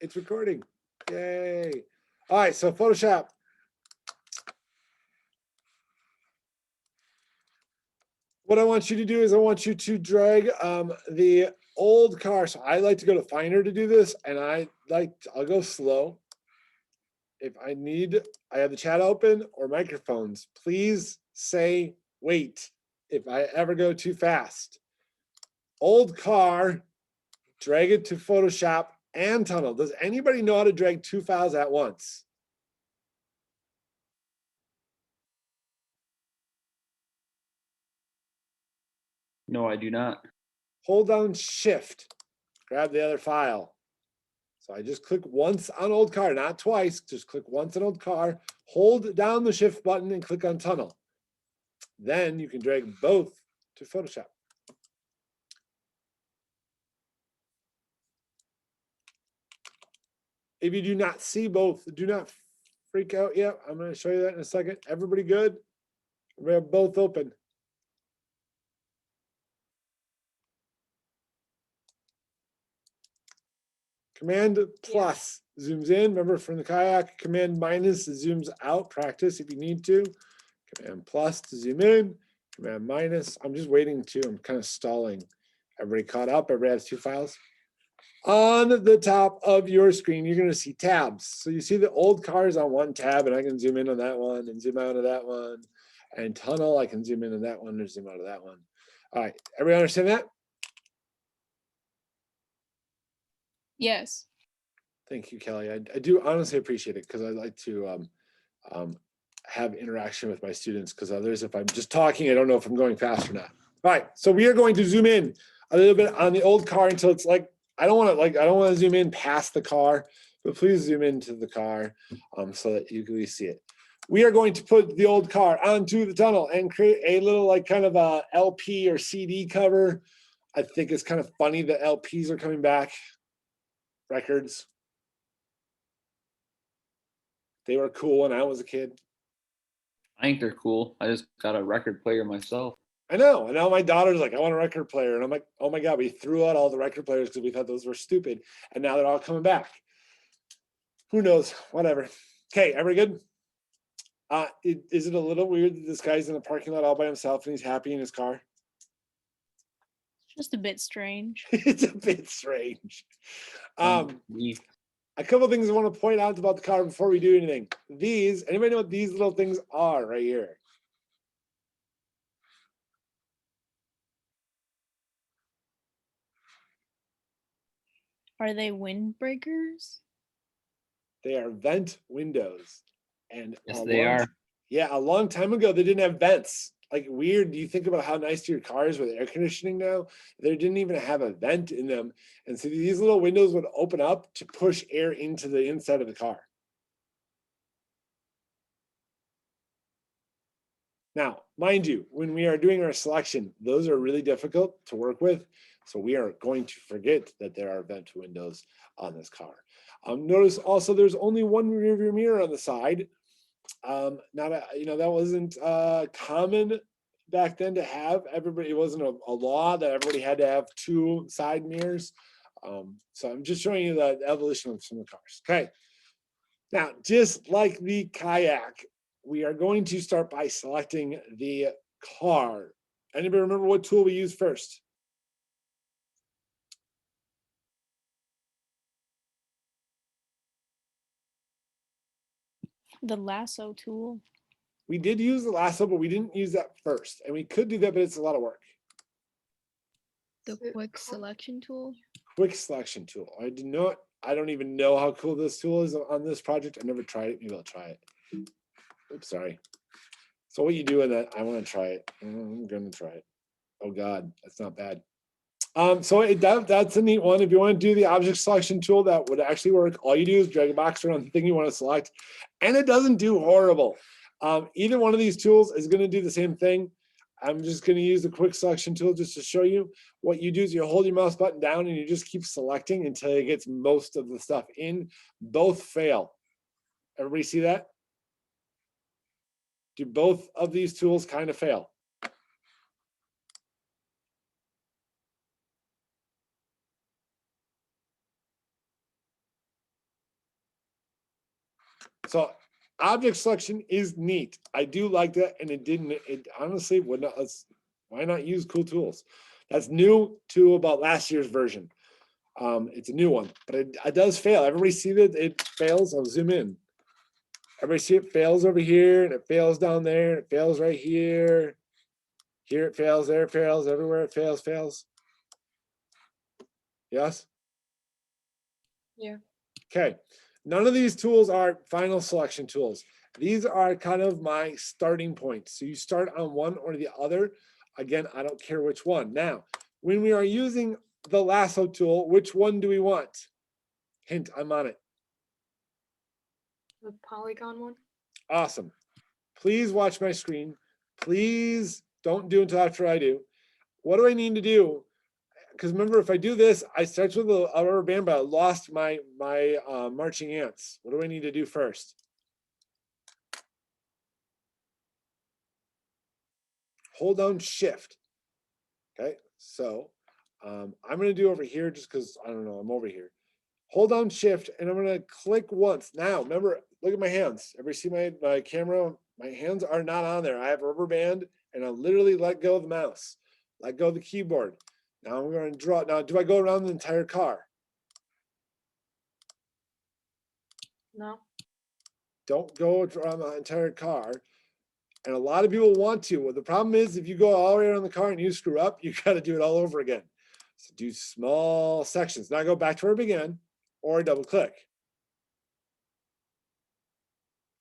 It's recording. Yay. All right, so Photoshop. What I want you to do is I want you to drag the old car. So I like to go to Finder to do this, and I'll go slow. If I have the chat open or microphones. Please say wait if I ever go too fast. Old car, drag it to Photoshop and Tunnel. Does anybody know how to drag two files at once? No, I do not. Hold down Shift, grab the other file. So I just click once on old car, not twice, just click once on old car, hold down the Shift button and click on Tunnel. Then you can drag both to Photoshop. If you do not see both, do not freak out yet. I'm going to show you that in a second. Everybody good? We have both open. Command plus zooms in. Remember from the kayak, command minus zooms out. Practice if you need to. Command plus to zoom in. Command minus. I'm just waiting to. I'm kind of stalling. Everybody caught up? Everybody has two files? On the top of your screen, you're going to see tabs. So you see the old cars on one tab, and I can zoom in on that one and zoom out of that one. And Tunnel, I can zoom in on that one or zoom out of that one. All right, everybody understand that? Yes. Thank you, Kelly. I do honestly appreciate it because I like to have interaction with my students because others, if I'm just talking, I don't know if I'm going fast or not. All right, so we are going to zoom in a little bit on the old car until it's like, I don't want to zoom in past the car, but please zoom into the car so that you can see it. We are going to put the old car onto the Tunnel and create a little like kind of a LP or CD cover. I think it's kind of funny that LPs are coming back. Records. They were cool when I was a kid. I think they're cool. I just got a record player myself. I know. And now my daughter's like, I want a record player. And I'm like, oh my God, we threw out all the record players because we thought those were stupid. And now they're all coming back. Who knows? Whatever. Okay, everybody good? Is it a little weird that this guy's in the parking lot all by himself and he's happy in his car? Just a bit strange. It's a bit strange. Me. A couple things I want to point out about the car before we do anything. Anybody know what these little things are right here? Are they windbreakers? They are vent windows. And Yes, they are. Yeah, a long time ago, they didn't have vents. Like weird, do you think about how nice your car is with air conditioning now? They didn't even have a vent in them. And so these little windows would open up to push air into the inside of the car. Now, mind you, when we are doing our selection, those are really difficult to work with. So we are going to forget that there are vent windows on this car. Notice also there's only one rear view mirror on the side. That wasn't common back then to have everybody. It wasn't a law that everybody had to have two side mirrors. So I'm just showing you the evolution of some of the cars. Okay. Now, just like the kayak, we are going to start by selecting the car. Anybody remember what tool we used first? The lasso tool. We did use the lasso, but we didn't use that first. And we could do that, but it's a lot of work. The quick selection tool. Quick selection tool. I don't even know how cool this tool is on this project. I never tried it. Maybe I'll try it. Oops, sorry. So what you do with that? I want to try it. I'm going to try it. Oh God, that's not bad. So that's a neat one. If you want to do the object selection tool, that would actually work. All you do is drag a box around the thing you want to select, and it doesn't do horrible. Either one of these tools is going to do the same thing. I'm just going to use the quick selection tool just to show you. What you do is you hold your mouse button down and you just keep selecting until it gets most of the stuff in. Both fail. Everybody see that? Do both of these tools kind of fail? So object selection is neat. I do like that, and it honestly would not, why not use cool tools? That's new to about last year's version. It's a new one, but it does fail. Everybody see that it fails? I'll zoom in. Everybody see it fails over here, and it fails down there, and it fails right here. Here it fails, there it fails, everywhere it fails. Yes? Yeah. Okay, none of these tools are final selection tools. These are kind of my starting points. So you start on one or the other. Again, I don't care which one. Now, when we are using the lasso tool, which one do we want? Hint, I'm on it. The polygon one. Awesome. Please watch my screen. Please don't do until after I do. What do I need to do? Because remember, if I do this, I start with a rubber band, but I lost my marching ants. What do I need to do first? Hold down shift. Okay, so I'm going to do over here just because I don't know, I'm over here. Hold down shift and I'm going to click once. Now, remember, look at my hands. Everybody see my camera? My hands are not on there. I have a rubber band and I literally let go of the mouse, let go of the keyboard. Now I'm going to draw. Now, do I go around the entire car? No. Don't go around the entire car. And a lot of people want to. Well, the problem is if you go all the way around the car and you screw up, you got to do it all over again. So do small sections. Now go back to where it began or double click.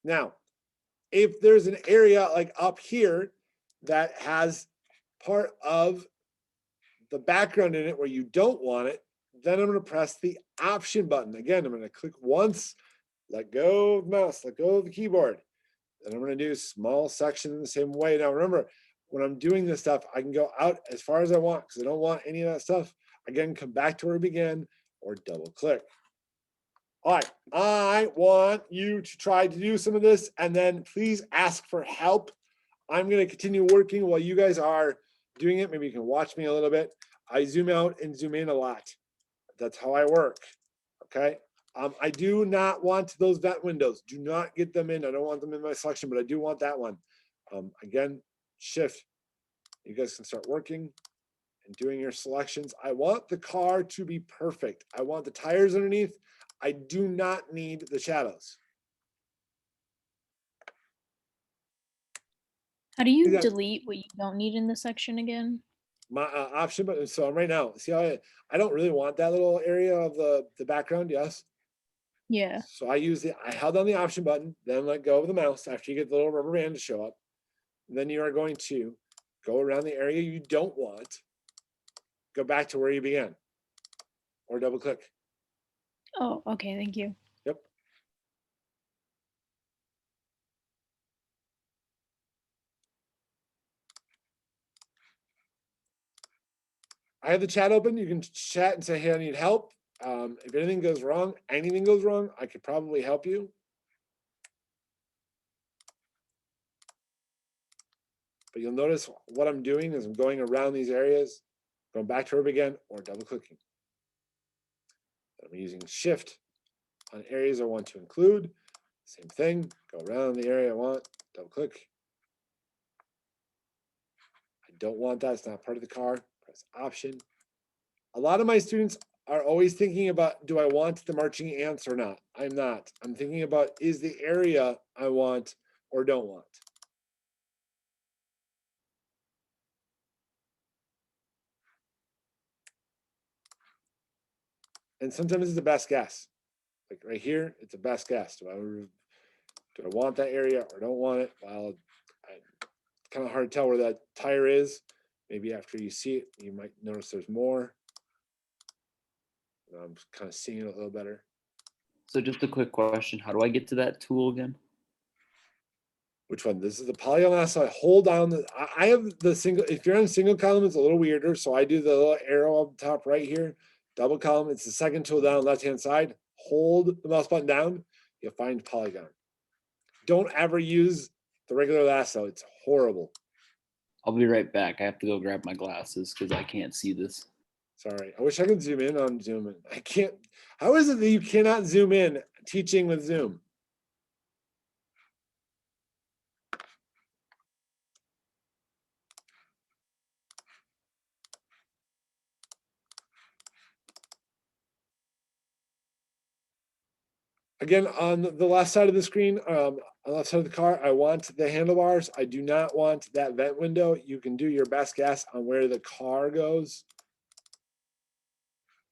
Now, if there's an area like up here that has part of the background in it where you don't want it, then I'm going to press the option button. Again, I'm going to click once, let go of the mouse, let go of the keyboard. Then I'm going to do small section in the same way. Now, remember, when I'm doing this stuff, I can go out as far as I want because I don't want any of that stuff. Again, come back to where it began or double click. All right, I want you to try to do some of this and then please ask for help. I'm going to continue working while you guys are doing it. Maybe you can watch me a little bit. I zoom out and zoom in a lot. That's how I work. Okay. I do not want those vent windows. Do not get them in. I don't want them in my selection, but I do want that one. Again, shift. You guys can start working and doing your selections. I want the car to be perfect. I want the tires underneath. I do not need the shadows. How do you Yeah. delete what you don't need in the section again? My option button. So right now, see how I don't really want that little area of the background. Yes. Yeah. So I held down the option button, then let go of the mouse after you get the little rubber band to show up. Then you are going to go around the area you don't want, go back to where you began, or double click. Oh, okay. Thank you. Yep. I have the chat open. You can chat and say, hey, I need help. If anything goes wrong, I could probably help you. But you'll notice what I'm doing is I'm going around these areas, going back to where I began, or double clicking. I'm using shift on areas I want to include. Same thing, go around the area I want, double click. I don't want that, it's not part of the car, press option. A lot of my students are always thinking about, do I want the marching ants or not? I'm not. I'm thinking about, is the area I want or don't want? And sometimes it's the best guess. Like right here, it's the best guess. Do I want that area or don't want it? Well, it's kind of hard to tell where that tire is. Maybe after you see it, you might notice there's more. I'm kind of seeing it a little better. So just a quick question. How do I get to that tool again? Which one? This is the polygon lasso. I hold down I have the single, if you're on single column, it's a little weirder. So I do the little arrow up top right here. Double column, it's the second tool down left-hand side. Hold the mouse button down, you'll find polygon. Don't ever use the regular lasso. It's horrible. I'll be right back. I have to go grab my glasses because I can't see this. Sorry. I wish I could zoom in on Zoom. I can't. How is it that you cannot zoom in teaching with Zoom? Again, on the left side of the screen, on the left side of the car, I want the handlebars. I do not want that vent window. You can do your best guess on where the car goes.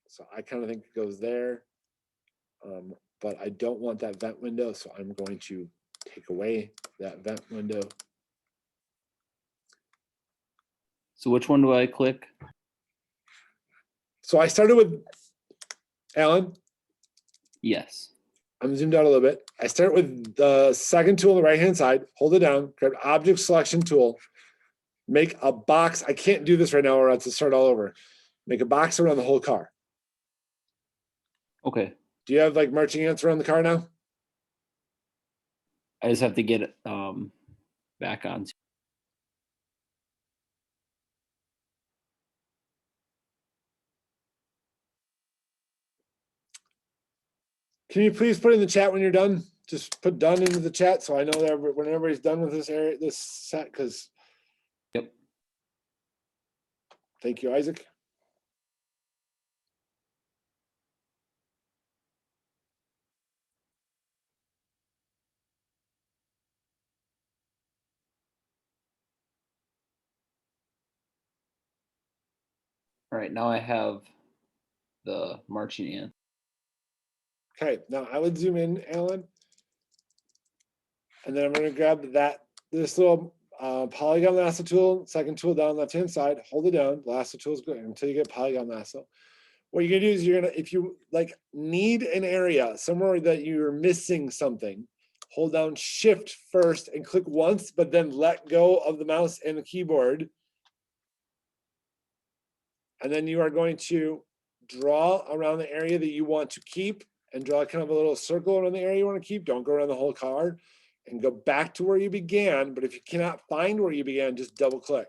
So I kind of think it goes there. But I don't want that vent window, so I'm going to take away that vent window. So which one do I click? So I started with Alan. Yes. I'm zoomed out a little bit. I start with the second tool on the right-hand side, hold it down, grab object selection tool, make a box. I can't do this right now or else to start all over. Make a box around the whole car. Okay. Do you have like marching ants around the car now? I just have to get it back on. Can you please put in the chat when you're done? Just put done into the chat so I know that when everybody's done with this area, this set, because. Yep. Thank you, Isaac. All right, now I have the marching ant. Okay, now I would zoom in, Alan. And then I'm going to grab this little polygon lasso tool, second tool down left-hand side, hold it down. Lasso tool is good until you get polygon lasso. What you're gonna do is you're gonna, if you like need an area somewhere that you're missing something, hold down shift first and click once, but then let go of the mouse and the keyboard. And then you are going to draw around the area that you want to keep and draw kind of a little circle around the area you want to keep. Don't go around the whole car and go back to where you began. But if you cannot find where you began, just double click.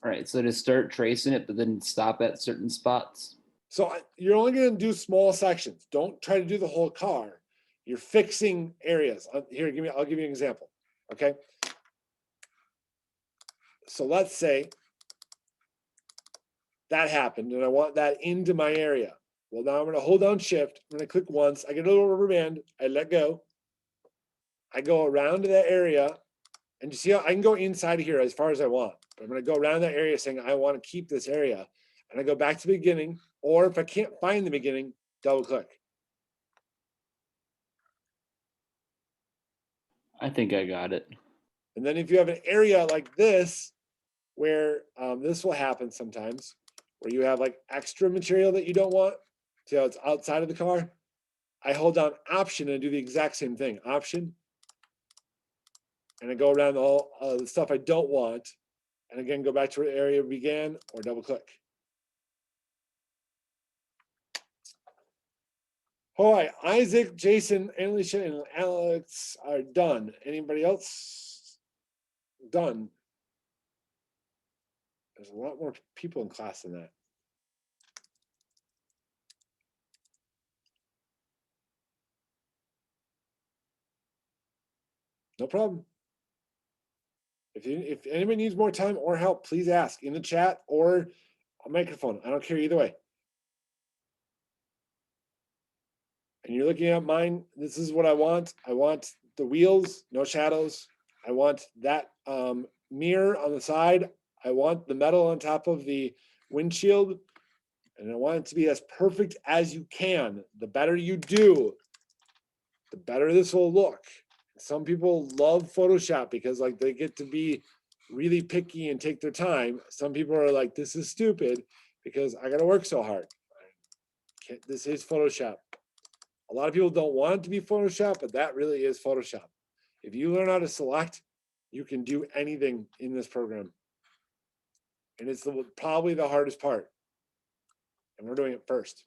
All right, so to start tracing it, but then stop at certain spots. So you're only going to do small sections. Don't try to do the whole car. You're fixing areas. Here, I'll give you an example. Okay. So let's say that happened and I want that into my area. Well, now I'm going to hold down shift. I'm going to click once. I get a little rubber band. I let go. I go around to that area. And you see how I can go inside of here as far as I want. But I'm going to go around that area saying I want to keep this area. And I go back to the beginning. Or if I can't find the beginning, double click. I think I got it. And then if you have an area like this, where this will happen sometimes, where you have like extra material that you don't want, see how it's outside of the car? I hold down option and do the exact same thing, option. And I go around all the stuff I don't want. And again, go back to where the area began or double click. All right, Isaac, Jason, Alicia, and Alex are done. Anybody else? Done. There's a lot more people in class than that. No problem. If anybody needs more time or help, please ask in the chat or a microphone. I don't care either way. And you're looking at mine, this is what I want. I want the wheels, no shadows. I want that mirror on the side. I want the metal on top of the windshield. And I want it to be as perfect as you can. The better you do, the better this will look. Some people love Photoshop because like they get to be really picky and take their time. Some people are like, this is stupid because I got to work so hard. This is Photoshop. A lot of people don't want it to be Photoshop, but that really is Photoshop. If you learn how to select, you can do anything in this program. And it's probably the hardest part. And we're doing it first.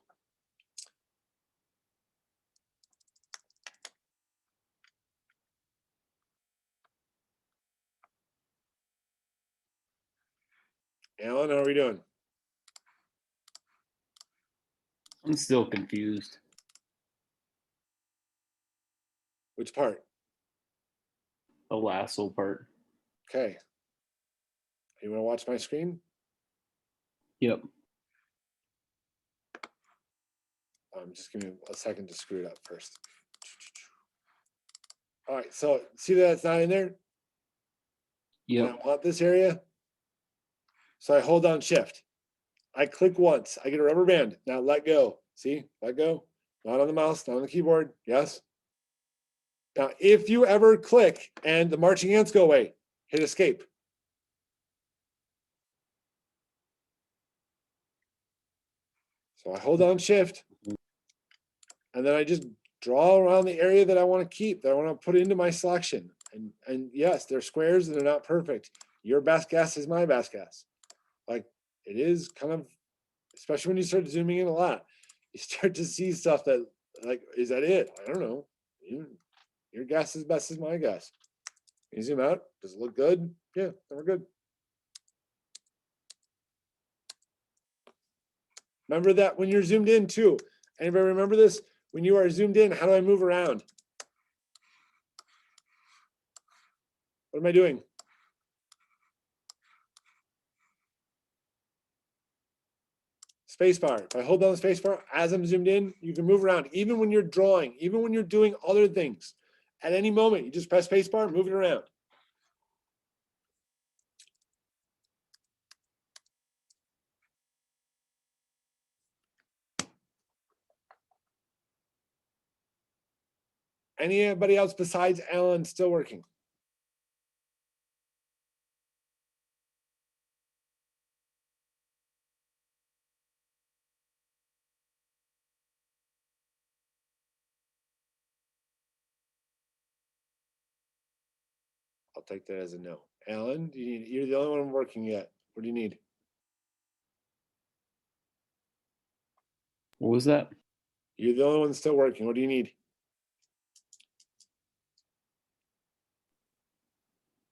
Alan, how are we doing? I'm still confused. Which part? The lasso part. Okay. You want to watch my screen? Yep. Just give me a second to screw it up first. All right, so see that it's not in there? And Yep. I want this area. So I hold down shift. I click once, I get a rubber band. Now let go. See, let go. Not on the mouse, not on the keyboard. Yes. Now, if you ever click and the marching ants go away, hit escape. So I hold down shift and then I just draw around the area that I want to keep, that I want to put into my selection. And yes, they're squares and they're not perfect. Your best guess is my best guess. Like it is kind of, especially when you start zooming in a lot, you start to see stuff that like, is that it? I don't know. Your guess is best as my guess. You zoom out, does it look good? Yeah, then we're good. Remember that when you're zoomed in too. Anybody remember this? When you are zoomed in, how do I move around? What am I doing? Spacebar. If I hold down the spacebar as I'm zoomed in, you can move around. Even when you're drawing, even when you're doing other things, at any moment, you just press spacebar, move it around. Anybody else besides Alan still working? I'll take that as a no. Alan, you're the only one working yet. What do you need? What was that? You're the only one still working. What do you need?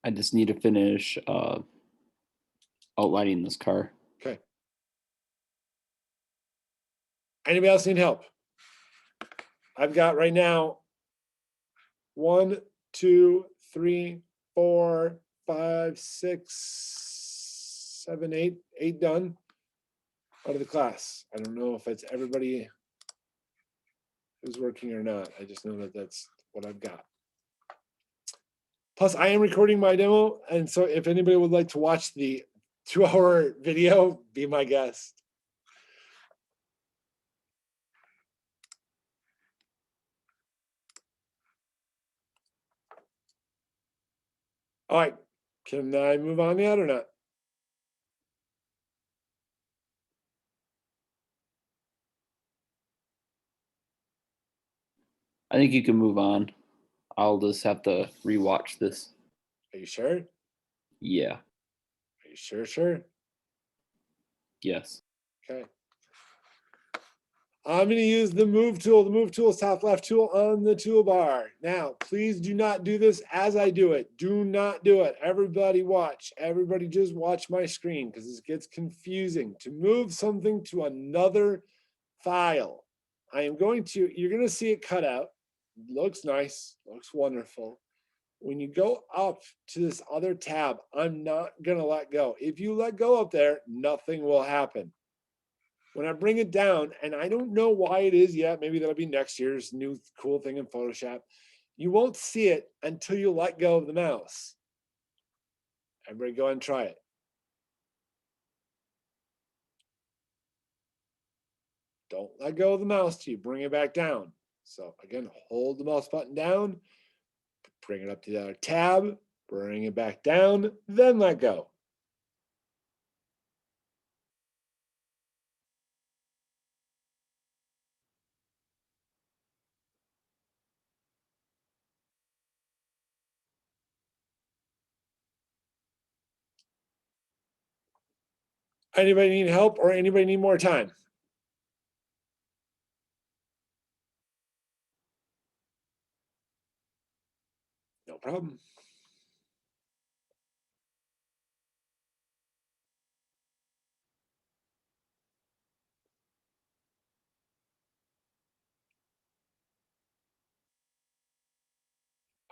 I just need to finish outlining this car. Okay. Anybody else need help? I've got right now 1, 2, 3, 4, 5, 6, 7, 8, 8 done out of the class. I don't know if it's everybody who's working or not. I just know that that's what I've got. Plus, I am recording my demo, and so if anybody would like to watch the 2-hour video, be my guest. All right, can I move on yet or not? I think you can move on. I'll just have to rewatch this. Are you sure? Yeah. Are you sure? Sure. Yes. Okay. I'm going to use the move tool. The move tool is top left tool on the toolbar. Now, please do not do this as I do it. Do not do it. Everybody watch. Everybody just watch my screen because this gets confusing. To move something to another file, I am going to, you're going to see it cut out. Looks nice. Looks wonderful. When you go up to this other tab, I'm not going to let go. If you let go up there, nothing will happen. When I bring it down, and I don't know why it is yet, maybe that'll be next year's new cool thing in Photoshop, you won't see it until you let go of the mouse. Everybody go and try it. Don't let go of the mouse till you bring it back down. So again, hold the mouse button down, bring it up to the other tab, bring it back down, then let go. Anybody need help or anybody need more time? No problem.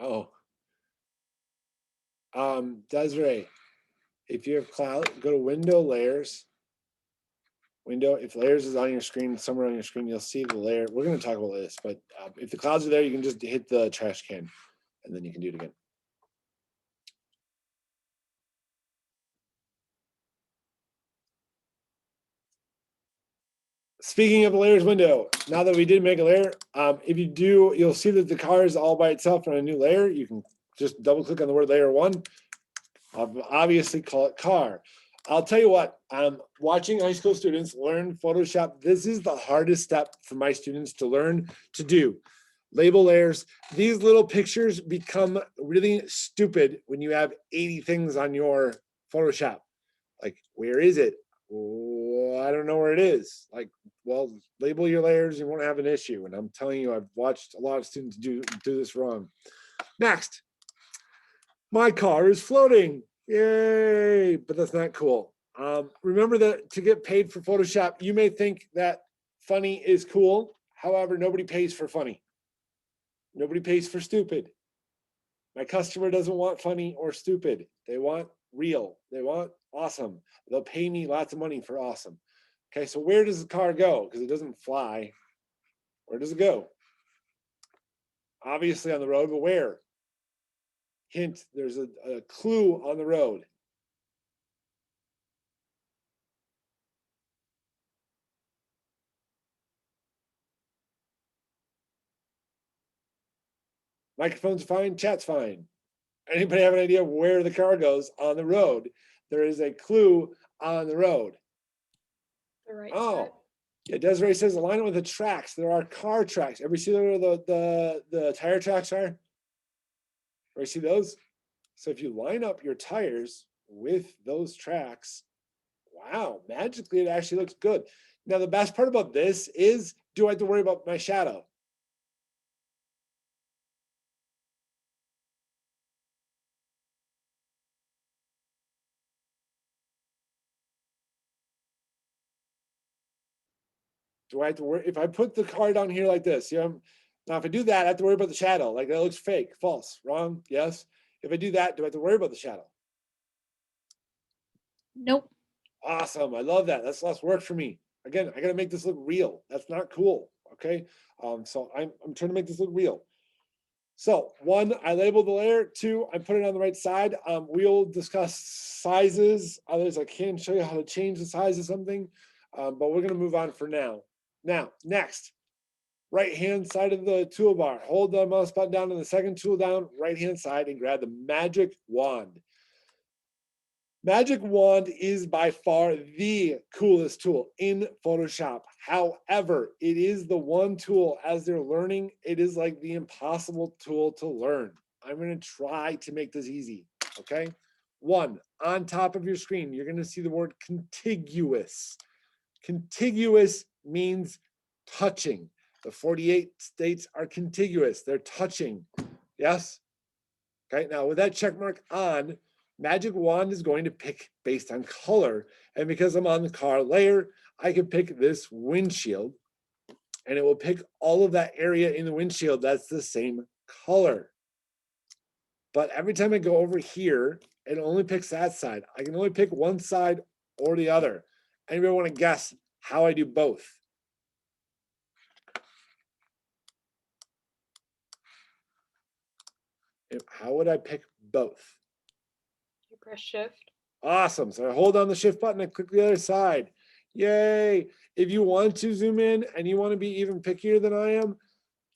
Oh. Desiree, if you have cloud, go to window layers. Window, if layers is on your screen, somewhere on your screen, you'll see the layer. We're going to talk about this, but if the clouds are there, you can just hit the trash can and then you can do it again. Speaking of the layers window, now that we did make a layer, if you do, you'll see that the car is all by itself on a new layer. You can just double click on the word layer 1. Obviously call it car. I'll tell you what, watching high school students learn Photoshop, this is the hardest step for my students to learn to do. Label layers. These little pictures become really stupid when you have 80 things on your Photoshop. Like, where is it? Oh, I don't know where it is. Like, well, label your layers, you won't have an issue. And I'm telling you, I've watched a lot of students do this wrong. Next, my car is floating. Yay, but that's not cool. Remember that to get paid for Photoshop, you may think that funny is cool. However, nobody pays for funny. Nobody pays for stupid. My customer doesn't want funny or stupid. They want real. They want awesome. They'll pay me lots of money for awesome. Okay, so where does the car go? Because it doesn't fly. Where does it go? Obviously on the road, but where? Hint, there's a clue on the road. Microphone's fine, chat's fine. Anybody have an idea where the car goes on the road? There is a clue on the road. The right Oh, side. yeah, Desiree says align it with the tracks. There are car tracks. Ever see where the tire tracks are? Ever see those? So if you line up your tires with those tracks, wow, magically it actually looks good. Now the best part about this is, do I have to worry about my shadow? Do I have to worry? If I put the car down here like this, now if I do that, I have to worry about the shadow. Like that looks fake, false, wrong, yes. If I do that, do I have to worry about the shadow? Nope. Awesome, I love that. That's less work for me. Again, I gotta make this look real. That's not cool, okay? So I'm trying to make this look real. So 1, I labeled the layer. 2, I put it on the right side. We'll discuss sizes. Others, I can show you how to change the size of something, but we're gonna move on for now. Now, next, right-hand side of the toolbar. Hold the mouse button down on the second tool down, right-hand side, and grab the magic wand. Magic Wand is by far the coolest tool in Photoshop. However, it is the one tool as they're learning, it is like the impossible tool to learn. I'm going to try to make this easy, okay? 1, on top of your screen, you're going to see the word contiguous. Contiguous means touching. The 48 states are contiguous. They're touching. Yes? Okay, now with that check mark on, Magic Wand is going to pick based on color. And because I'm on the car layer, I can pick this windshield and it will pick all of that area in the windshield that's the same color. But every time I go over here, it only picks that side. I can only pick one side or the other. Anybody want to guess how I do both? How would I pick both? You press shift. Awesome. So I hold down the shift button and click the other side. Yay. If you want to zoom in and you want to be even pickier than I am,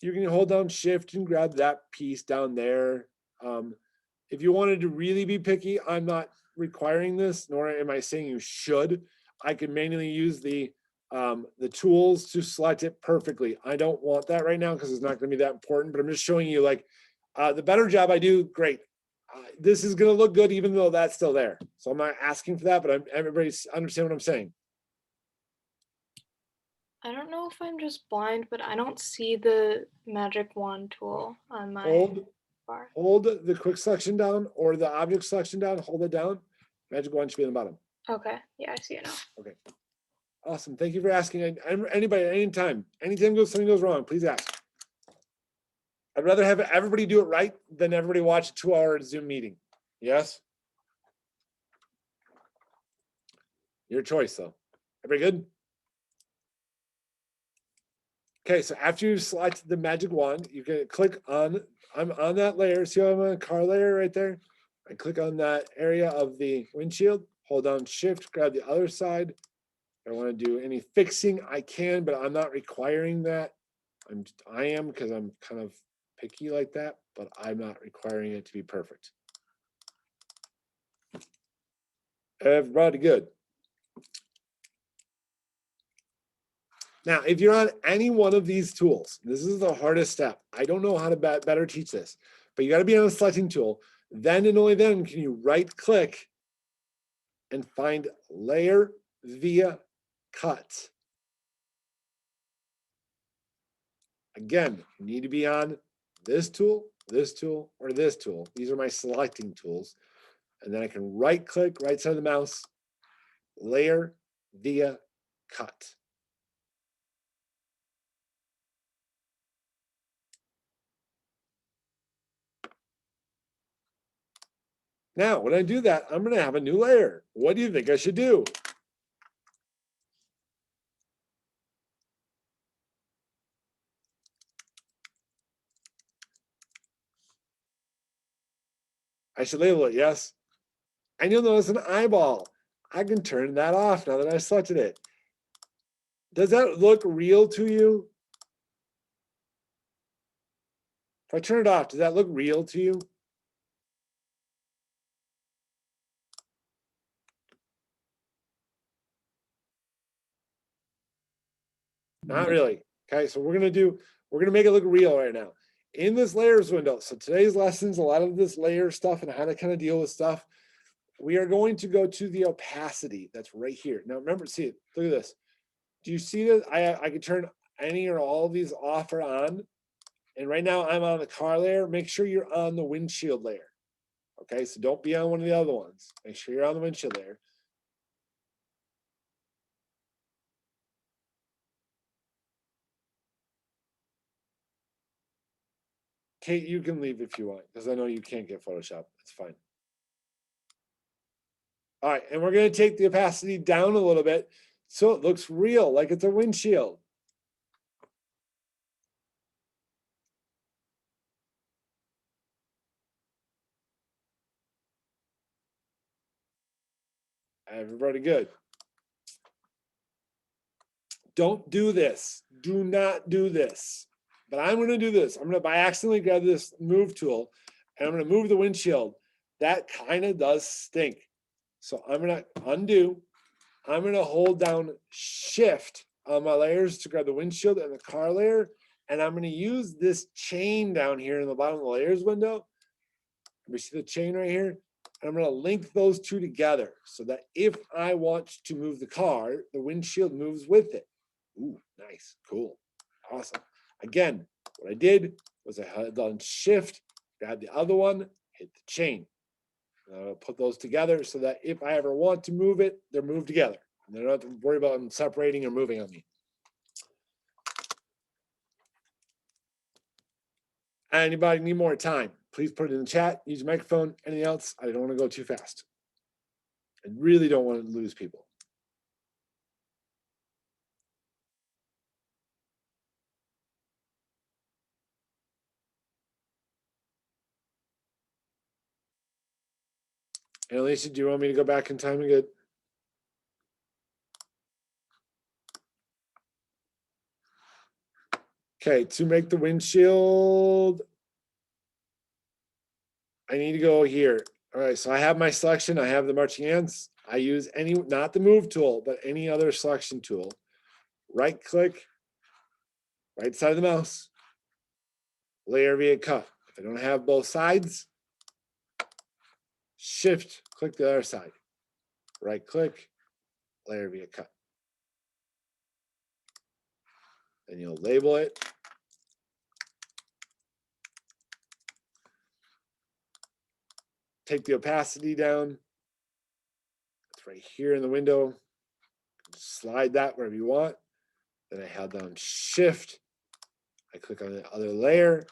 you can hold down shift and grab that piece down there. If you wanted to really be picky, I'm not requiring this, nor am I saying you should. I can manually use the tools to select it perfectly. I don't want that right now because it's not going to be that important, but I'm just showing you like the better job I do, great. This is going to look good even though that's still there. So I'm not asking for that, but everybody understand what I'm saying. I don't know if I'm just blind, but I don't see the magic wand tool on my bar. Hold the quick selection down or the object selection down, hold it down. Magic wand should be on the bottom. Okay, yeah, I see it now. Okay. Awesome. Thank you for asking. Anybody, anytime something goes wrong, please ask. I'd rather have everybody do it right than everybody watch a 2-hour Zoom meeting. Yes? Your choice though. Everybody good? Okay, so after you've selected the magic wand, you can click on, I'm on that layer. See how I'm on a car layer right there? I click on that area of the windshield, hold down shift, grab the other side. If I want to do any fixing, I can, but I'm not requiring that. I am because I'm kind of picky like that, but I'm not requiring it to be perfect. Everybody good? Now, if you're on any one of these tools, this is the hardest step. I don't know how to better teach this, but you got to be on a selecting tool. Then and only then can you right click and find layer via cut. Again, you need to be on this tool, or this tool. These are my selecting tools. And then I can right click, right side of the mouse, layer via cut. Now, when I do that, I'm going to have a new layer. What do you think I should do? I should label it, yes. And you'll notice an eyeball. I can turn that off now that I selected it. Does that look real to you? If I turn it off, does that look real to you? Not really. Okay, so we're gonna make it look real right now. In this layers window, so today's lessons, a lot of this layer stuff and how to kind of deal with stuff, we are going to go to the opacity that's right here. Now remember, see, look at this. Do you see that I can turn any or all of these off or on? And right now I'm on the car layer. Make sure you're on the windshield layer. Okay, so don't be on one of the other ones. Make sure you're on the windshield layer. Kate, you can leave if you want, because I know you can't get Photoshop. It's fine. All right, and we're going to take the opacity down a little bit so it looks real, like it's a windshield. Everybody good? Don't do this. Do not do this. But I'm going to do this. I'm going to by accidentally grab this move tool and I'm going to move the windshield. That kind of does stink. So I'm going to undo. I'm going to hold down shift on my layers to grab the windshield and the car layer. And I'm going to use this chain down here in the bottom of the layers window. We see the chain right here. And I'm going to link those two together so that if I want to move the car, the windshield moves with it. Ooh, nice, cool, awesome. Again, what I did was I held on shift, grab the other one, hit the chain. And I'll put those together so that if I ever want to move it, they're moved together. And they don't have to worry about them separating or moving on me. Anybody need more time? Please put it in the chat, use your microphone, anything else. I don't want to go too fast. I really don't want to lose people. And Alicia, do you want me to go back in time and get? Okay, to make the windshield, I need to go here. All right, so I have my selection. I have the marching ants. I use any, not the move tool, but any other selection tool. Right click, right side of the mouse, layer via cut. If I don't have both sides, shift, click the other side. Right click, layer via cut. Then you'll label it. Take the opacity down. It's right here in the window. Slide that wherever you want. Then I held down shift. I click on the other layer,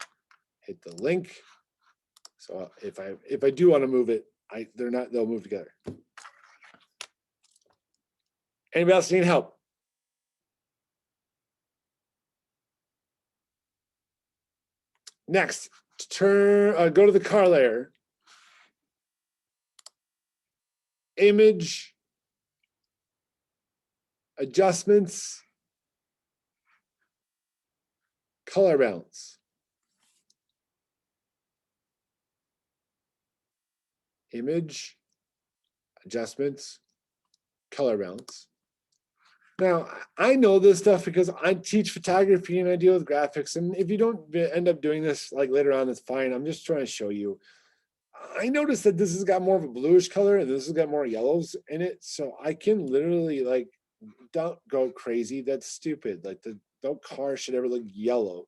hit the link. So if I do want to move it, they'll move together. Anybody else need help? Next, go to the car layer. Image, adjustments, color balance. Image, adjustments, color balance. Now, I know this stuff because I teach photography and I deal with graphics. And if you don't end up doing this like later on, that's fine. I'm just trying to show you. I noticed that this has got more of a bluish color and this has got more yellows in it. So I can literally like, don't go crazy. That's stupid. Like no car should ever look yellow,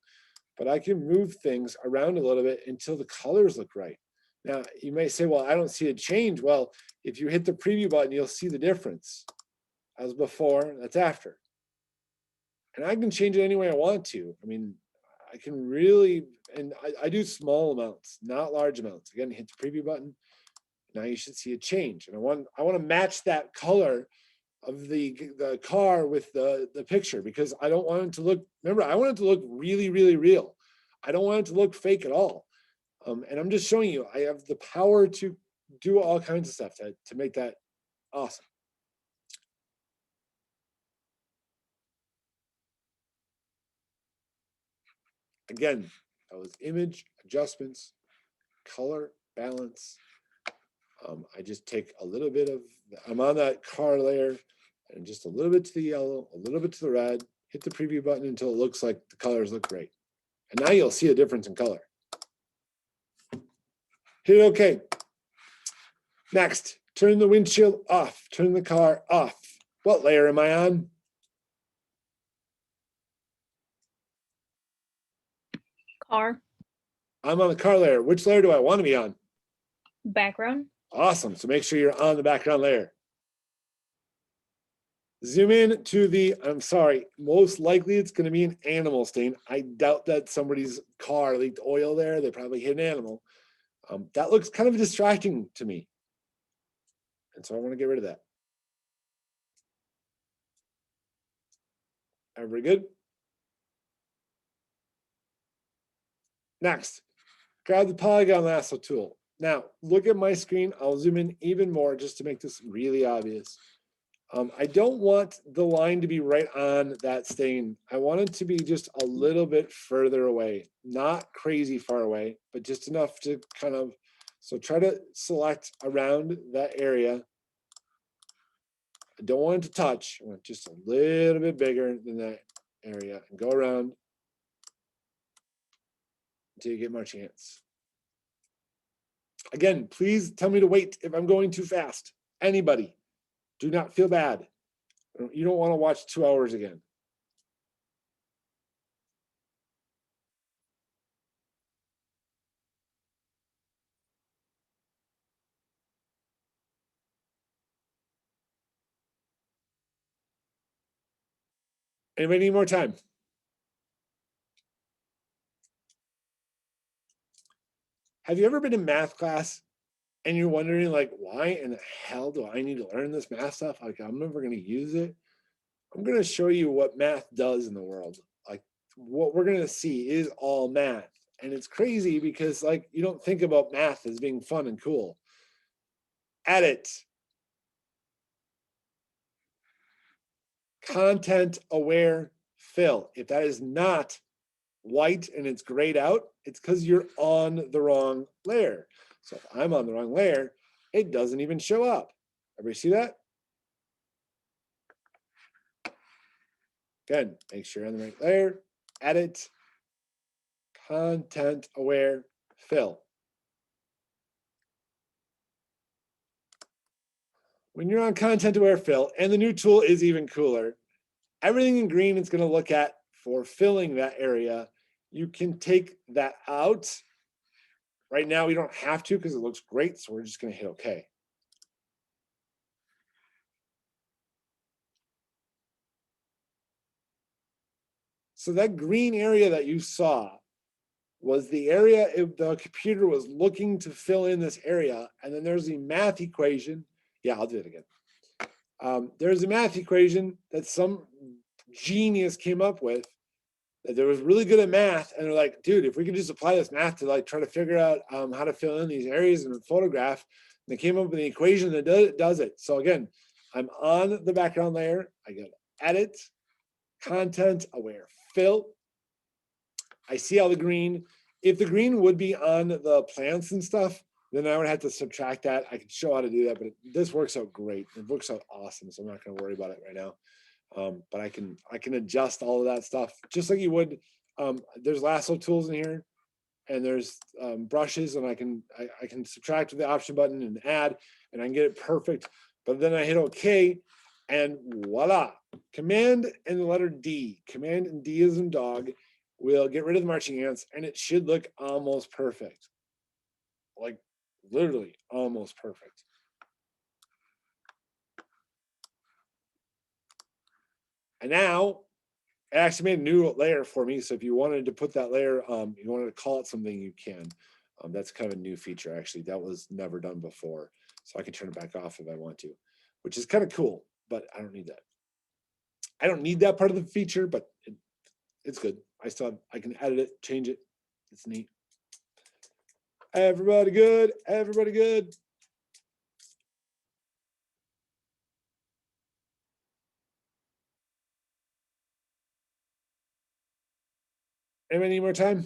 but I can move things around a little bit until the colors look right. Now you may say, well, I don't see a change. Well, if you hit the preview button, you'll see the difference. As before, that's after. And I can change it any way I want to. I mean, I can really, and I do small amounts, not large amounts. Again, hit the preview button. Now you should see a change. And I want to match that color of the car with the picture because I don't want it to look, remember, I want it to look really, really real. I don't want it to look fake at all. And I'm just showing you, I have the power to do all kinds of stuff to make that awesome. Again, that was image, adjustments, color, balance. I just take a little bit of, I'm on that car layer and just a little bit to the yellow, a little bit to the red, hit the preview button until it looks like the colors look great. And now you'll see a difference in color. Hit OK. Next, turn the windshield off, turn the car off. What layer am I on? Car. I'm on the car layer. Which layer do I want to be on? Background. Awesome. So make sure you're on the background layer. Zoom in to the, I'm sorry, most likely it's going to be an animal stain. I doubt that somebody's car leaked oil there. They probably hit an animal. That looks kind of distracting to me. And so I want to get rid of that. Everybody good? Next, grab the polygon lasso tool. Now, look at my screen. I'll zoom in even more just to make this really obvious. I don't want the line to be right on that stain. I want it to be just a little bit further away, not crazy far away, but just enough to kind of, so try to select around that area. I don't want it to touch. I want it just a little bit bigger than that area and go around until you get more chance. Again, please tell me to wait if I'm going too fast. Anybody, do not feel bad. You don't want to watch 2 hours again. Anybody need more time? Have you ever been in math class and you're wondering like, why in the hell do I need to learn this math stuff? Like, I'm never going to use it. I'm going to show you what math does in the world. Like what we're going to see is all math. And it's crazy because like, you don't think about math as being fun and cool. Edit. Content aware fill. If that is not white and it's grayed out, it's because you're on the wrong layer. So if I'm on the wrong layer, it doesn't even show up. Everybody see that? Again, make sure you're on the right layer. Edit. Content aware fill. When you're on content aware fill, and the new tool is even cooler, everything in green it's going to look at for filling that area. You can take that out. Right now we don't have to because it looks great, so we're just going to hit OK. So that green area that you saw was the area if the computer was looking to fill in this area, and then there's the math equation. Yeah, I'll do it again. There's a math equation that some genius came up with that they was really good at math, and they're like, dude, if we could just apply this math to like try to figure out how to fill in these areas in a photograph, and they came up with an equation that does it. So again, I'm on the background layer. I go to edit, content aware fill. I see all the green. If the green would be on the plants and stuff, then I would have to subtract that. I could show how to do that, but this works out great. It works out awesome, so I'm not going to worry about it right now. But I can adjust all of that stuff just like you would. There's lasso tools in here, and there's brushes, and I can subtract with the option button and add, and I can get it perfect. But then I hit OK, and voila! Command and the letter D. Command and D as in dog will get rid of the marching ants, and it should look almost perfect. Like literally almost perfect. And now it actually made a new layer for me. So if you wanted to put that layer, you wanted to call it something, you can. That's kind of a new feature, actually. That was never done before. So I can turn it back off if I want to, which is kind of cool, but I don't need that. I don't need that part of the feature, but it's good. I can edit it, change it. It's neat. Everybody good? Everybody good? Anybody need more time?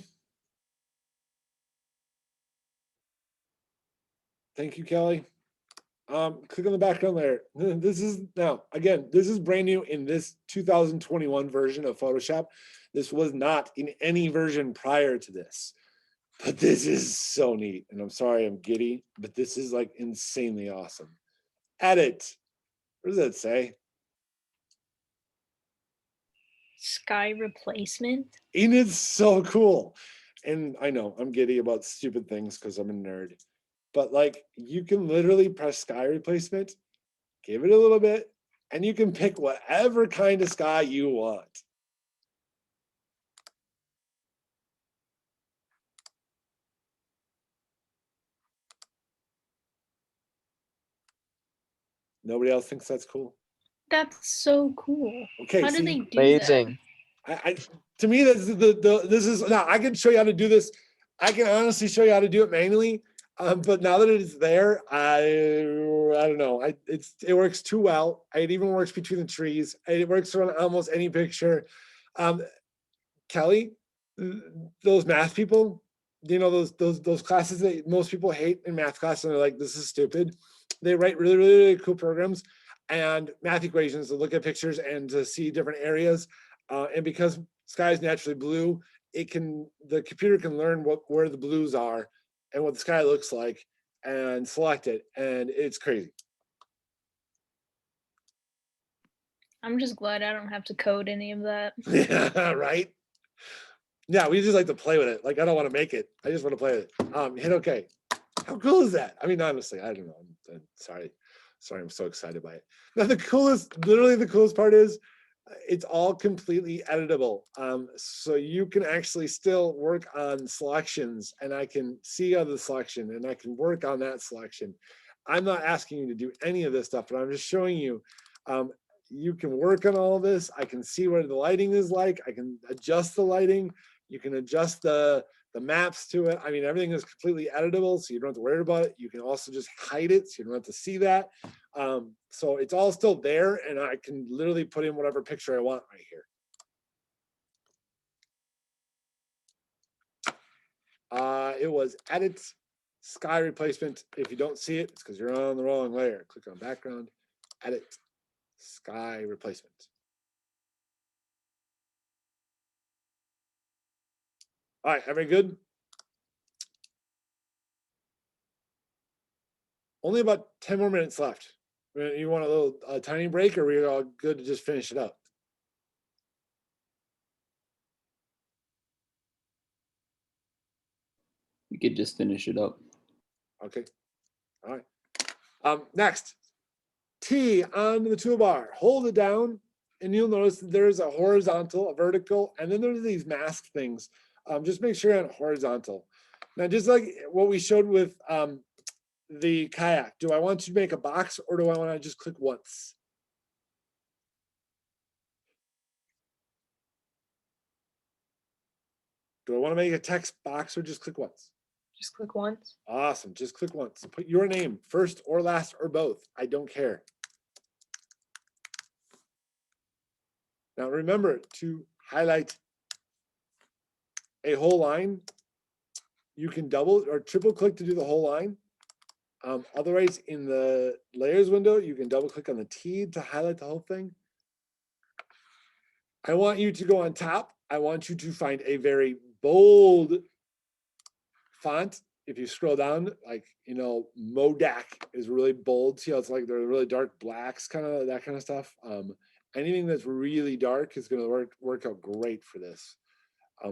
Thank you, Kelly. Click on the background layer. This is now, again, this is brand new in this 2021 version of Photoshop. This was not in any version prior to this, but this is so neat. And I'm sorry, I'm giddy, but this is like insanely awesome. Edit. What does that say? Sky replacement. And it's so cool. And I know I'm giddy about stupid things because I'm a nerd. But like you can literally press sky replacement, give it a little bit, and you can pick whatever kind of sky you want. Nobody else thinks that's cool? That's so cool. Okay, How do see, they do Amazing. to me, this is now I can show you how to do this. I can honestly show you how to do it manually. But now that it's there, I don't know. It works too well. It even works between the trees. It works on almost any picture. Kelly, those math people, you know, those classes that most people hate in math class, and they're like, this is stupid. They write really, really, really cool programs and math equations to look at pictures and to see different areas. And because sky is naturally blue, the computer can learn where the blues are and what the sky looks like and select it. And it's crazy. I'm just glad I don't have to code any of that. Yeah, right? Yeah, we just like to play with it. Like, I don't want to make it. I just want to play with it. Hit OK. How cool is that? I mean, honestly, I don't know. I'm sorry. I'm so excited by it. Now, literally the coolest part is it's all completely editable. So you can actually still work on selections, and I can see other selection and I can work on that selection. I'm not asking you to do any of this stuff, but I'm just showing you, you can work on all of this. I can see what the lighting is like. I can adjust the lighting. You can adjust the maps to it. I mean, everything is completely editable, so you don't have to worry about it. You can also just hide it, so you don't have to see that. So it's all still there, and I can literally put in whatever picture I want right here. It was edit, sky replacement. If you don't see it, it's because you're on the wrong layer. Click on background, edit, sky replacement. All right, everybody good? Only about 10 more minutes left. You want a tiny break, or are we all good to just finish it up? We could just finish it up. Okay. All right. Next, T on the toolbar. Hold it down, and you'll notice that there's a horizontal, a vertical, and then there's these mask things. Just make sure you're on horizontal. Now, just like what we showed with the kayak, do I want to make a box, or do I want to just click once? Do I want to make a text box or just click once? Just click once. Awesome. Just click once. Put your name first or last or both. I don't care. Now remember to highlight a whole line. You can double or triple click to do the whole line. Otherwise, in the layers window, you can double click on the T to highlight the whole thing. I want you to go on top. I want you to find a very bold font. If you scroll down, like, you know, Modak is really bold. See how it's like they're really dark blacks, kind of that kind of stuff. Anything that's really dark is going to work out great for this.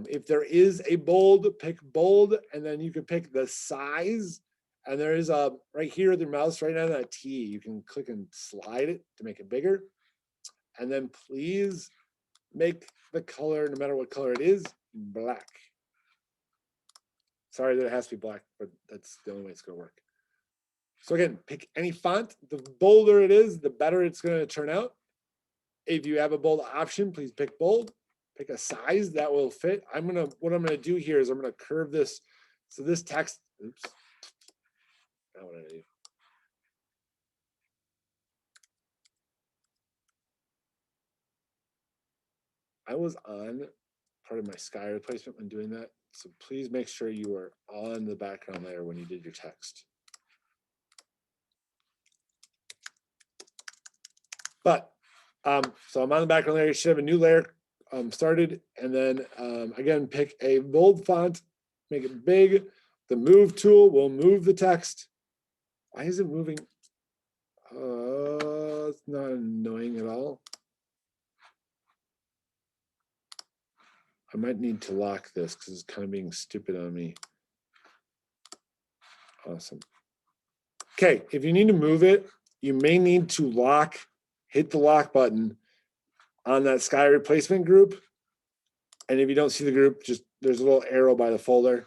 If there is a bold, pick bold, and then you can pick the size. And there is a right here with your mouse right on that T. You can click and slide it to make it bigger. And then please make the color, no matter what color it is, black. Sorry that it has to be black, but that's the only way it's going to work. So again, pick any font. The bolder it is, the better it's going to turn out. If you have a bold option, please pick bold. Pick a size that will fit. What I'm gonna do here is I'm gonna curve this. So this text, oops. Now what did I do? I was on part of my sky replacement when doing that. So please make sure you are on the background layer when you did your text. But so I'm on the background layer. You should have a new layer started, and then again, pick a bold font, make it big. The move tool will move the text. Why is it moving? It's not annoying at all. I might need to lock this because it's kind of being stupid on me. Awesome. Okay, if you need to move it, you may need to hit the lock button on that sky replacement group. And if you don't see the group, just there's a little arrow by the folder.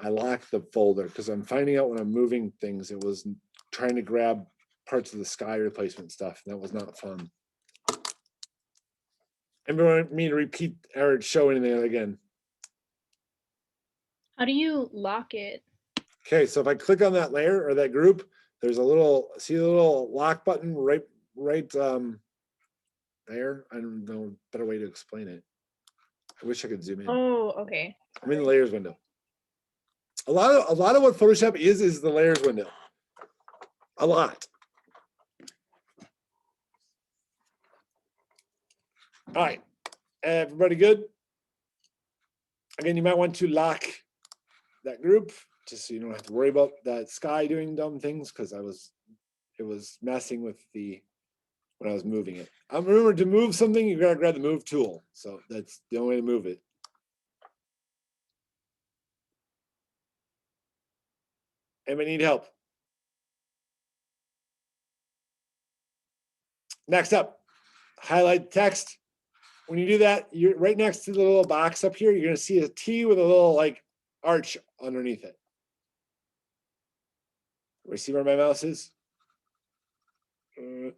I locked the folder because I'm finding out when I'm moving things, it was trying to grab parts of the sky replacement stuff. And that was not fun. Anybody want me to repeat or show anything again? How do you lock it? Okay, so if I click on that layer or that group, there's a little, see the little lock button right there? I don't know a better way to explain it. I wish I could zoom in. Oh, okay. I'm in the layers window. A lot of what Photoshop is the layers window. A lot. All right, everybody good? Again, you might want to lock that group just so you don't have to worry about that sky doing dumb things because it was messing with when I was moving it. Remember, to move something, you gotta grab the move tool. So that's the only way to move it. Anybody need help? Next up, highlight text. When you do that, you're right next to the little box up here. You're going to see a T with a little like arch underneath it. We see where my mouse is. Everybody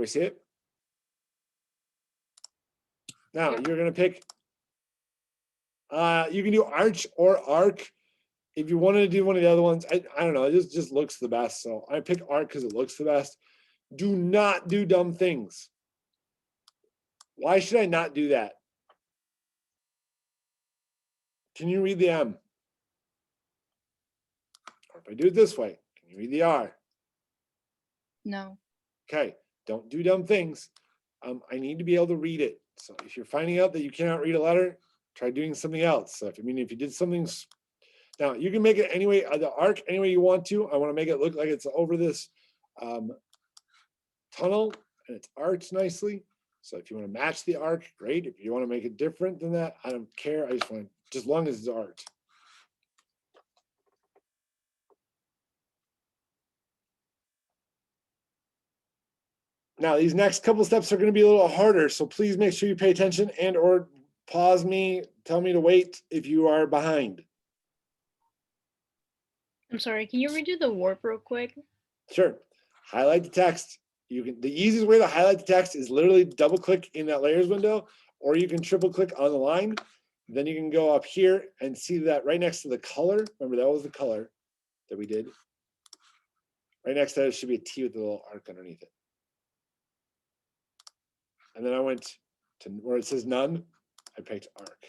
see it? Now you're going to pick. You can do arch or arc. If you wanted to do one of the other ones, I don't know. It just looks the best. So I pick arc because it looks the best. Do not do dumb things. Why should I not do that? Can you read the M? Or if I do it this way, can you read the R? No. Okay, don't do dumb things. I need to be able to read it. So if you're finding out that you cannot read a letter, try doing something else. So if you did something, now you can make it anyway, the arc any way you want to. I want to make it look like it's over this tunnel and it's arched nicely. So if you want to match the arc, great. If you want to make it different than that, I don't care. I just want as long as it's arched. Now, these next couple steps are going to be a little harder, so please make sure you pay attention and or pause me, tell me to wait if you are behind. I'm sorry, can you redo the warp real quick? Sure. Highlight the text. The easiest way to highlight the text is literally double click in that layers window or you can triple click on the line. Then you can go up here and see that right next to the color. Remember, that was the color that we did. Right next to that, it should be a T with a little arc underneath it. And then I went to where it says none, I picked arc.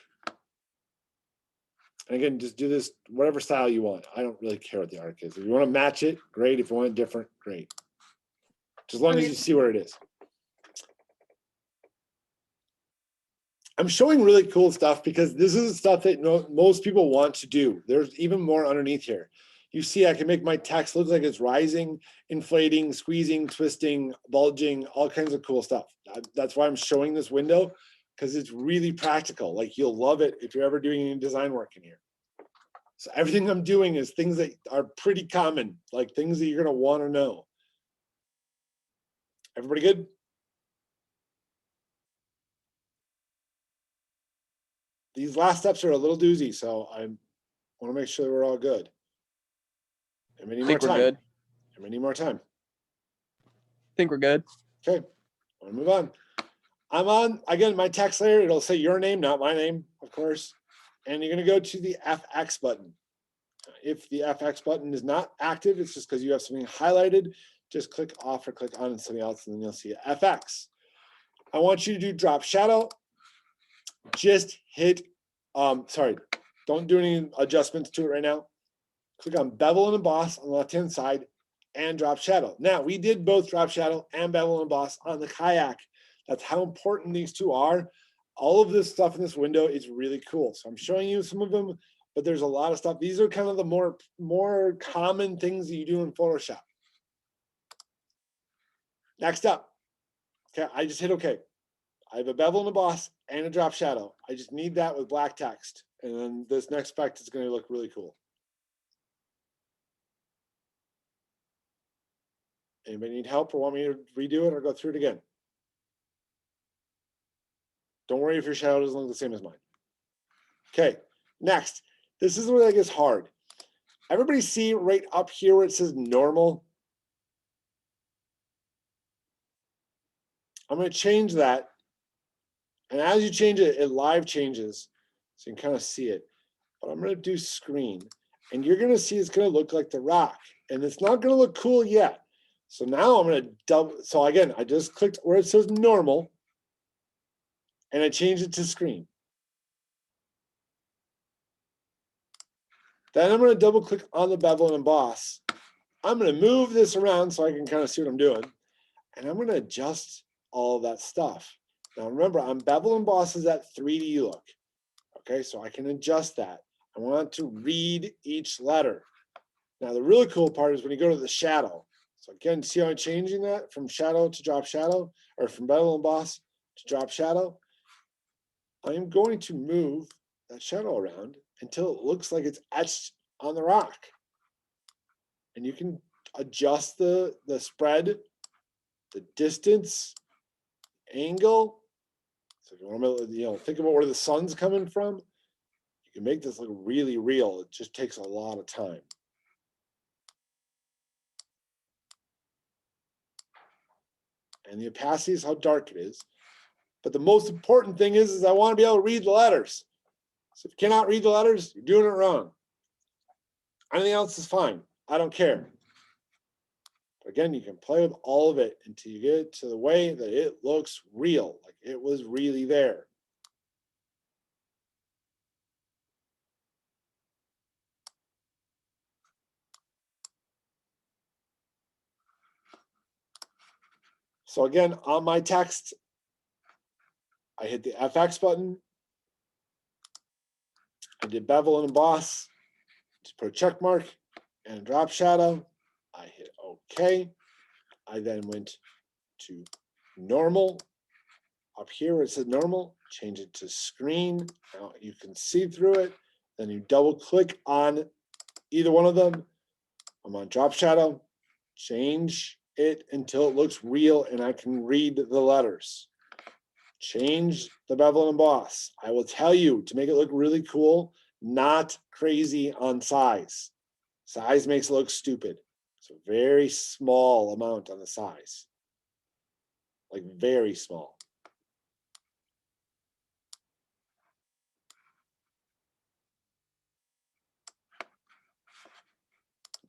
And again, just do this whatever style you want. I don't really care what the arc is. If you want to match it, great. If you want it different, great. Just as long as you see where it is. I'm showing really cool stuff because this is stuff that most people want to do. There's even more underneath here. You see, I can make my text look like it's rising, inflating, squeezing, twisting, bulging, all kinds of cool stuff. That's why I'm showing this window, because it's really practical. Like, you'll love it if you're ever doing any design work in here. So everything I'm doing is things that are pretty common, like things that you're going to want to know. Everybody good? These last steps are a little doozy, so I want to make sure we're all good. And we need I more think we're time. good. And we need more time. I think we're good. Okay, I'll move on. I'm on, again, my text layer. It'll say your name, not my name, of course. And you're going to go to the FX button. If the FX button is not active, it's just because you have something highlighted. Just click off or click on something else, and then you'll see FX. I want you to do drop shadow. Just hit, sorry, don't do any adjustments to it right now. Click on bevel and emboss on the left-hand side and drop shadow. Now, we did both drop shadow and bevel and emboss on the kayak. That's how important these two are. All of this stuff in this window is really cool. So I'm showing you some of them, but there's a lot of stuff. These are kind of the more common things that you do in Photoshop. Next up, okay, I just hit okay. I have a bevel and emboss and a drop shadow. I just need that with black text. And then this next effect is going to look really cool. Anybody need help or want me to redo it or go through it again? Don't worry if your shadow doesn't look the same as mine. Okay, next. This is where it gets hard. Everybody see right up here where it says normal? I'm going to change that. And as you change it, it live changes. So you can kind of see it. But I'm going to do screen. And you're going to see it's going to look like the rock. And it's not going to look cool yet. So now I'm going to double. So again, I just clicked where it says normal. And I changed it to screen. Then I'm going to double click on the bevel and emboss. I'm going to move this around so I can kind of see what I'm doing. And I'm going to adjust all of that stuff. Now remember, I'm bevel and emboss is that 3D look. Okay, so I can adjust that. I want to read each letter. Now the really cool part is when you go to the shadow. So again, see how I'm changing that from shadow to drop shadow, or from bevel and emboss to drop shadow? I'm going to move that shadow around until it looks like it's etched on the rock. And you can adjust the spread, the distance, angle. So if you want to, think about where the sun's coming from, you can make this look really real. It just takes a lot of time. And the opacity is how dark it is. But the most important thing is I want to be able to read the letters. So if you cannot read the letters, you're doing it wrong. Anything else is fine. I don't care. But again, you can play with all of it until you get to the way that it looks real, like it was really there. So again, on my text, I hit the FX button. I did bevel and emboss. Just put a check mark and a drop shadow. I hit OK. I then went to normal. Up here where it says normal, change it to screen. Now you can see through it. Then you double click on either one of them. I'm on drop shadow. Change it until it looks real and I can read the letters. Change the bevel and emboss. I will tell you to make it look really cool, not crazy on size. Size makes it look stupid. So very small amount on the size. Like very small.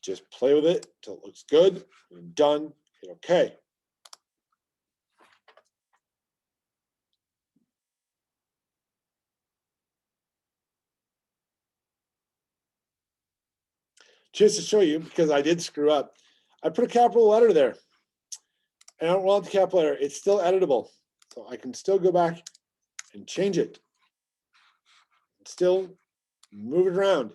just play with it till it looks good. You're done. Hit OK. Just to show you, because I did screw up, I put a capital letter there. And I don't want the capital letter. It's still editable. So I can still go back and change it. Still move it around.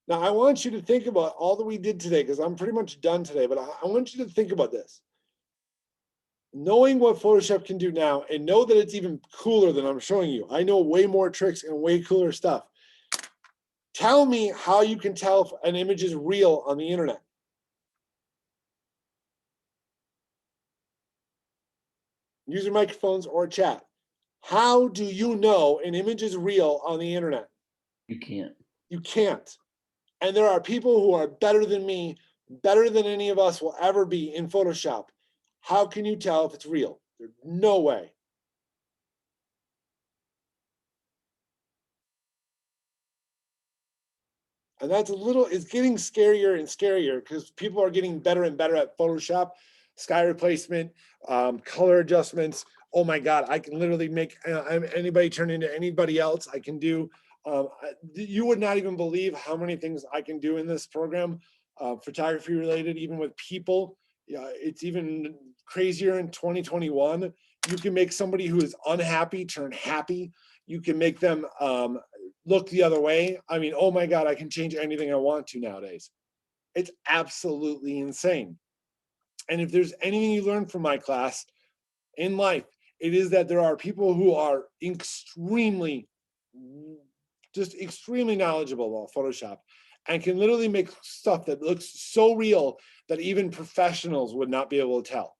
Now, I want you to think about all that we did today, because I'm pretty much done today, but I want you to think about this. Knowing what Photoshop can do now, and know that it's even cooler than I'm showing you. I know way more tricks and way cooler stuff. Tell me how you can tell if an image is real on the internet. Use your microphones or chat. How do you know an image is real on the internet? You can't. You can't. And there are people who are better than me, better than any of us will ever be in Photoshop. How can you tell if it's real? There's no way. And that's it's getting scarier and scarier because people are getting better and better at Photoshop, sky replacement, color adjustments. Oh my God, I can literally make anybody turn into anybody else. I can do, you would not even believe how many things I can do in this program, photography related, even with people. Yeah, it's even crazier in 2021. You can make somebody who is unhappy turn happy. You can make them look the other way. I mean, oh my God, I can change anything I want to nowadays. It's absolutely insane. And if there's anything you learn from my class in life, it is that there are people who are extremely knowledgeable about Photoshop and can literally make stuff that looks so real that even professionals would not be able to tell.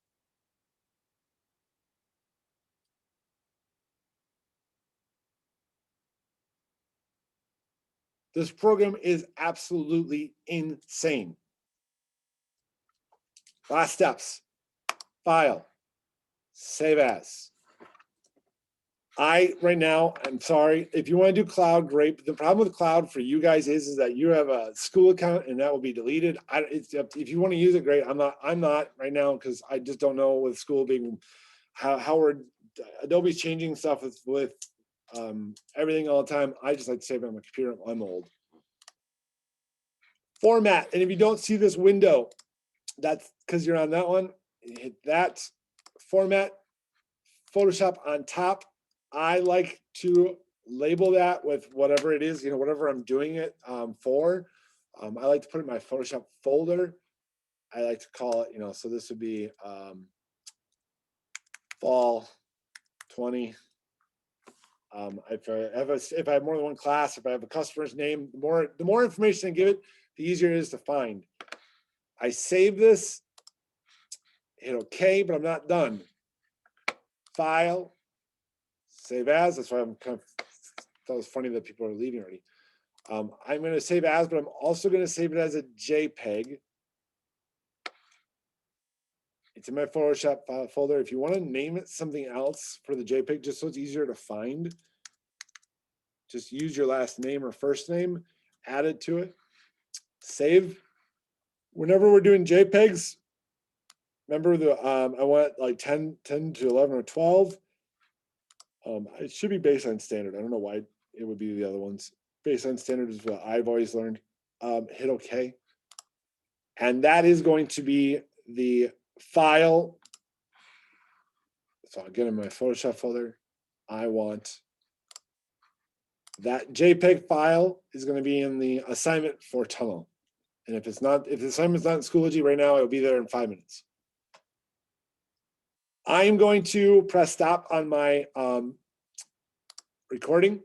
This program is absolutely insane. Last steps. File. Save as. Right now, I'm sorry. If you want to do cloud, great. But the problem with cloud for you guys is that you have a school account and that will be deleted. If you want to use it, great. I'm not right now because I just don't know with school being how Adobe's changing stuff with everything all the time. I just like to save it on my computer. I'm old. Format, and if you don't see this window, that's because you're on that one. Hit that. Format, Photoshop on top. I like to label that with whatever it is, whatever I'm doing it for. I like to put it in my Photoshop folder. I like to call it, so this would be fall 20. If I have more than one class, if I have a customer's name, the more information I give it, the easier it is to find. I save this, hit OK, but I'm not done. File, save as. That's why I'm kind of thought it was funny that people are leaving already. I'm going to save as, but I'm also going to save it as a JPEG. It's in my Photoshop file folder. If you want to name it something else for the JPEG, just so it's easier to find, just use your last name or first name, add it to it, save. Whenever we're doing JPEGs, remember I want like 10 to 11 or 12. It should be baseline standard. I don't know why it would be the other ones. Baseline standard is what I've always learned. Hit OK. And that is going to be the file. So I'll get in my Photoshop folder. I want that JPEG file is going to be in the assignment for Tunnel. And if the assignment's not in Schoology right now, it'll be there in 5 minutes. I am going to press stop on my recording.